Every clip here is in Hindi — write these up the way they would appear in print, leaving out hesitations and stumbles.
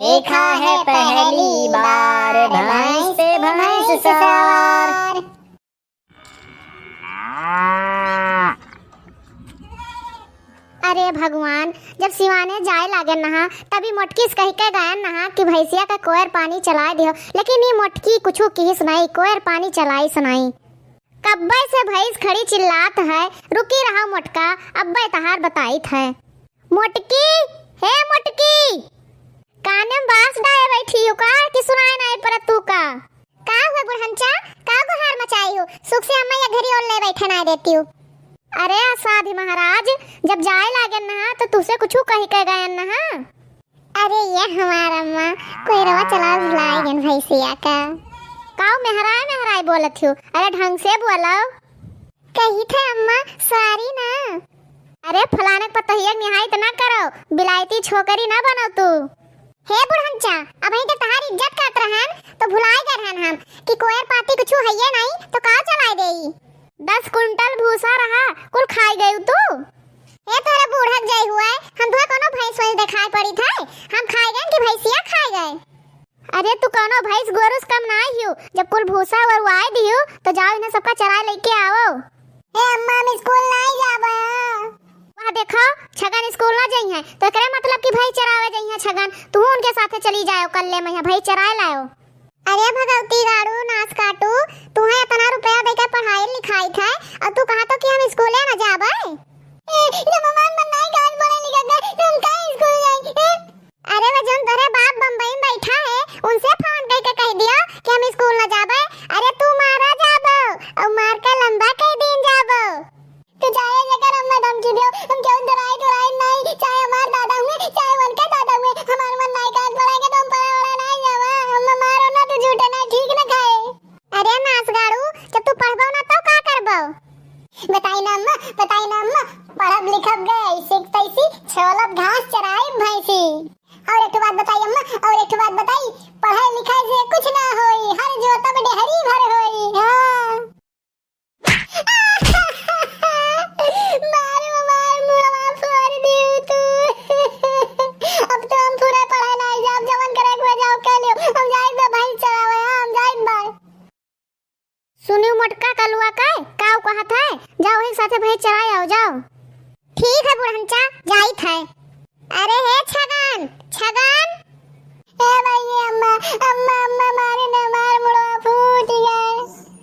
देखा है पहली बार भैंस पे भैंस सवार। अरे भगवान, जब सिवाने जाए लागे नहा तभी मोटकी कह के गए नहा कि भैंसिया का कोयर पानी चला दियो, लेकिन ये मोटकी कुछ की सुनाई, कोयर पानी चलाई सुनाई। कब्बे से भैंस खड़ी चिल्लात है, रुकी रहा मोटका, अब्बे तहार बताई है। मोटकी, हे मोटकी, काने में बांस डाले बैठी हो का कि सुनाई नहीं पड़त तू का हुआ बुढ़हंचा, का गुहार मचाई हो, सुख से अम्मा या घरी और ले बैठे ना देती हो। अरे साधी महाराज, जब जाए लागे नहा तो तुसे कुछ कही के गए नहा। अरे ये हमारा अम्मा कोई रवा चला भुलाई गन भैंसिया का मेहराय बोलत हो। अरे ढंग से बोलो। कही थे अम्मा सारी ना। अरे फलाने पतहिया निहाई तो ना करो, बिलायती छोकरी ना बनो तू। हे बुढ़हंचा, अब ही तो तहार इज्जत करत रहन तो भुलाई गए रहन हम कि कोयर पाती कुछ हइये नहीं तो का चलाई देई। 10 कुंटल भूसा रहा कुल खाई गई तू। ए तोरा बूढ़क जाई हुआ है, हम तो कोनो भैंस वही दिखाई पड़ी थे, हम खाई गए कि भैंसिया खाई गए। अरे तू कोनो भैंस गोरुस कम ना हियो, जब कुल भूसा वरवाई दियो तो जाओ इन्हें सबका चरा लेके आओ। ए अम्मा, हम स्कूल नहीं जाबा। वहां देखो छगन स्कूल ना जाई है तो एकरे मतलब कि भैंस चरावे जाई है छगन, तू उनके साथे चली जाओ, कल ले मैं भैंस चराए लाओ। अरे भगवती गाड़ू नाच काटू, तुम्हें इतना रुपया देके पढ़ाई लिखाई था और तू कहा तो कि हम स्कूले न जाबे। जब ममान मन नहीं गाल बोले निकल गए तुम काहे स्कूल जाई। अरे वो जन तोरे बाप बम्बई में बैठा है उनसे फोन करके कह दिया कि हम स्कूल न जाबे। अरे तू मारा जाबो और मार के लंबा कह दिन जाबो। तू जाए लेकर अम्मा धमकी दियो, हम क्यों डराई नहीं, चाहे हमार दादा हुए चाहे उनके दादा हुए, हमार मन नहीं गाल बोलेंगे तुम पढ़े वाला नहीं जावा, अम्मा मारो ना तो झूठे नहीं ठीक न खाए। अरे नाच गाड़ू, जब तू पढ़बो ना तो का करबो? बताई ना अम्मा, पढ़ब लिखब गए सिख तैसी छोलब घास चराई भैंसी। और एक बात बताई अम्मा, पढ़ाई लिखाई से कुछ ना होई, हर जोता में डेहरी भर होई। हां मार मुड़वा फोड़ दियो तू। अब तो हम पूरा पढ़ाई नहीं जाब, जवन करे के जाओ के लियो, हम जाई बे भैंस चरावे, हम जाई बे। सुनियो मोटका कलुआ का कहत है, जाओ एक साथे भैंस चराए आओ जाओ। ठीक है बुढ़हंचा, जाई थे। अरे हे छगन ए भैया, अम्मा मारे न मार, मुड़वा फूट गए।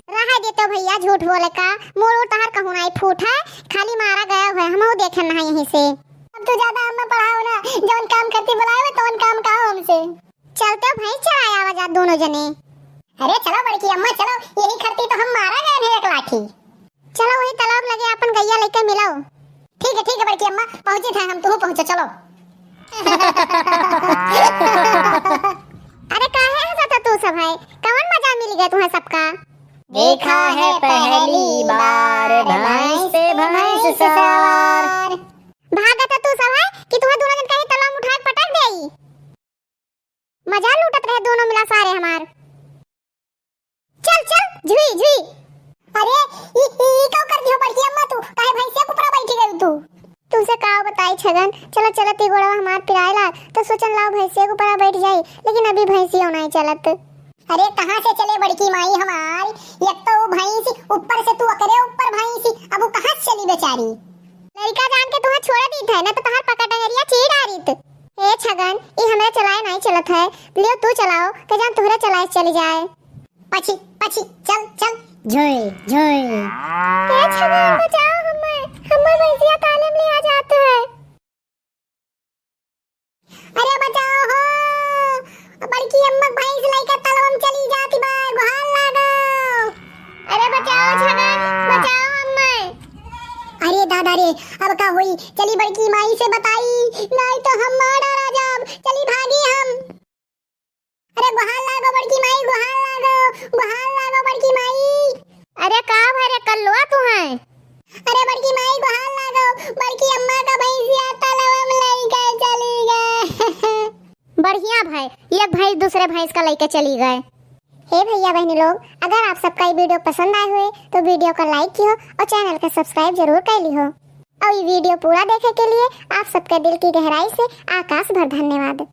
रहा दे तो भैया, झूठ बोले का मोड़ तहर कहूं नहीं फूट है, खाली मारा गया हुआ, हमहू देखे ना यहीं से। अब तू ज्यादा अम्मा पढ़ाओ ना, जौन काम करती बुलावे तो उन काम कहो हमसे। चलते भैंस चराए आवा जा दोनों जने। अरे चलो बड़की अम्मा चलो, यही करती तो हम मारा गए हैं एक लाठी। चलो वही तालाब लगे अपन गैया लेके मिलाओ। ठीक है बड़की अम्मा, पहुंचे थे हम, तुम पहुंचो चलो। अरे काहे हंसता तू सब है, कौन मजा मिल गया तुम्हें सबका? देखा है पहली बार भैंस पे भैंस सवार। भागत तू सब है कि तुम्हें दोनों जन कहीं तालाब उठा के पटक देई। मजा लूटत रहे दोनों मिला सारे हमार। चल झुई। अरे ई का कर दियो बड़की अम्मा, तू काहे भैंसिया के ऊपर बैठी गई तू? तुमसे का बताई छगन, चलो ती गोड़वा हमार पिरायला तो सोचन लाओ भैंसिया के ऊपर बैठ जाई, लेकिन अभी भैंसिया नहीं चलत। अरे कहां से चले बड़की माई हमार, एक तो भैंसी ऊपर से तू अकरे ऊपर भैंसी, अब वो कहां से चली बेचारी। लड़का जान के तुम्हें छोड़ दी था ना तो तहार पका टंगरिया चीर आ रही। ए छगन, ये हमें चलाए नहीं चलत है, लियो तू चलाओ के जान तुहरे चलाए चली जाए। पछी चल झोई ए छगन बचाओ हमें भैंसिया ताले में आ जाते हैं। अरे बचाओ हो, बड़की अम्मा भैंस लेकर तालाब में चली जाती बा, गुहार लगाओ। अरे बचाओ छगन, बचाओ अम्मा। अरे दादा रे, अब का हुई, चली बड़की माई से बताई नहीं तो हम मार डाला जाब, चली भागी हम। अरे गुहार लागो बड़की माई, गुहार लागो बड़की माई। अरे का भरे कल्लुआ तू है? अरे बड़की माई गुहार लागो, बड़की अम्मा का भैंसिया तालाब में लेके चली गए। बढ़िया भाई, एक भैंस दूसरे भैंस का लेके चली गए। हे भैया बहनी लोग, अगर आप सबका ये वीडियो पसंद आए हुए तो वीडियो को लाइक कियो और चैनल को सब्सक्राइब जरूर कर लियो। और ये वीडियो पूरा देखे के लिए आप सबके दिल की गहराई से आकाश भर धन्यवाद।